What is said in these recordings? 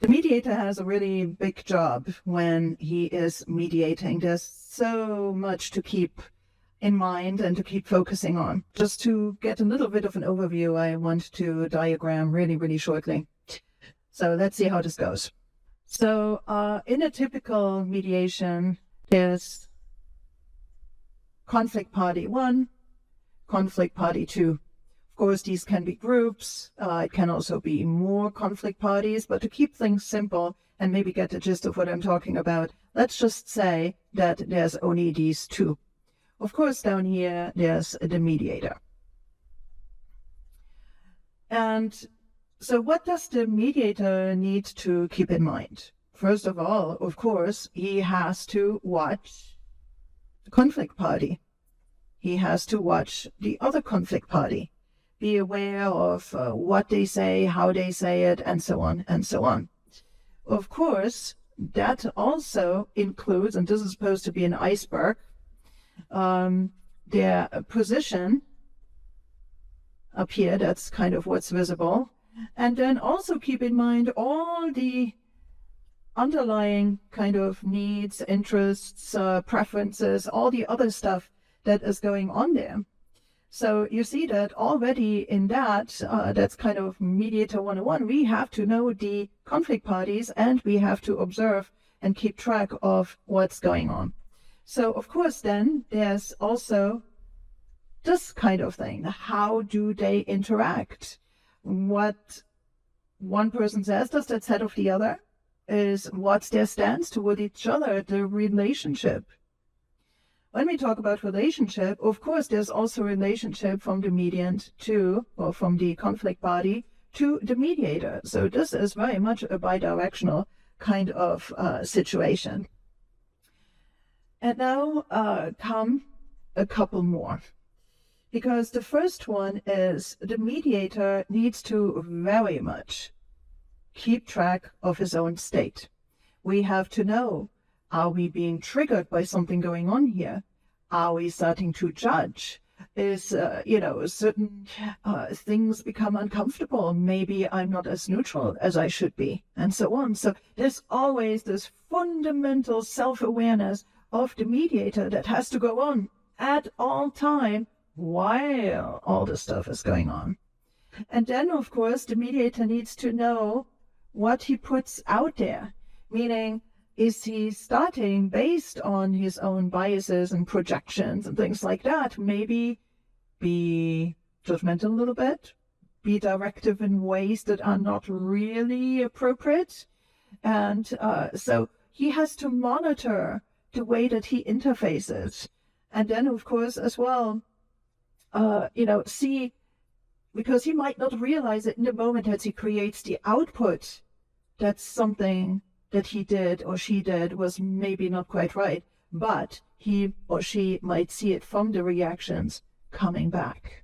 mediator has a really big job when he is mediating. There's so much to keep in mind and to keep focusing on. Just to get a little bit of an overview, I want to diagram really shortly. So let's see how this goes. So in a typical mediation, there's conflict party 1, conflict party 2. Of course, these can be groups. It can also be more conflict parties. But to keep things simple and maybe get the gist of what I'm talking about, let's just say that there's only these 2. Of course, down here, there's the mediator. And so what does the mediator need to keep in mind? First of all, of course, he has to watch the conflict party. He has to watch the other conflict party. Be aware of what they say, how they say it, and so on and so on. Of course, that also includes, and this is supposed to be an iceberg, their position up here. That's kind of what's visible. And then also keep in mind all the underlying kind of needs, interests, preferences, all the other stuff that is going on there. So you see that already in that, that's kind of Mediator 101, we have to know the conflict parties and we have to observe and keep track of what's going on. So of course then there's also this kind of thing. How do they interact? What one person says, does that set off the other? Is what's their stance toward each other, the relationship? When we talk about relationship, of course, there's also relationship from the mediant to, or from the conflict party to the mediator. So this is very much a bidirectional kind of situation. And now come a couple more. Because the first one is the mediator needs to very much keep track of his own state. We have to know, are we being triggered by something going on here? Are we starting to judge? Is, certain things become uncomfortable? Maybe I'm not as neutral as I should be, and so on. So there's always this fundamental self-awareness of the mediator that has to go on at all time while all this stuff is going on. And then, of course, the mediator needs to know what he puts out there, meaning, is he starting based on his own biases and projections and things like that? Maybe be judgmental a little bit, be directive in ways that are not really appropriate. And so he has to monitor the way that he interfaces. And then, of course, as well, see, because he might not realize it in the moment as he creates the output, that something that he did or she did was maybe not quite right, but he or she might see it from the reactions coming back.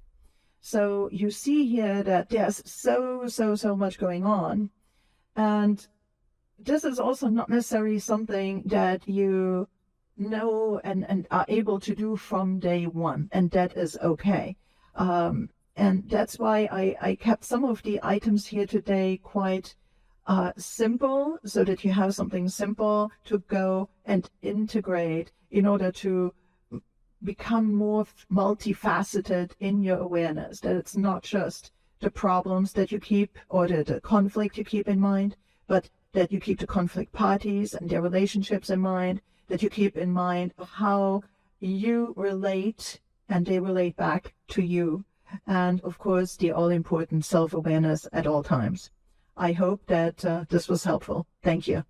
So you see here that there's so much going on. And this is also not necessarily something that you know and are able to do from day one, and that is okay. And that's why I kept some of the items here today quite simple, so that you have something simple to go and integrate in order to become more multifaceted in your awareness, that it's not just the problems that you keep or the conflict you keep in mind, but that you keep the conflict parties and their relationships in mind, that you keep in mind how you relate and they relate back to you. And of course, the all-important self-awareness at all times. I hope that this was helpful. Thank you.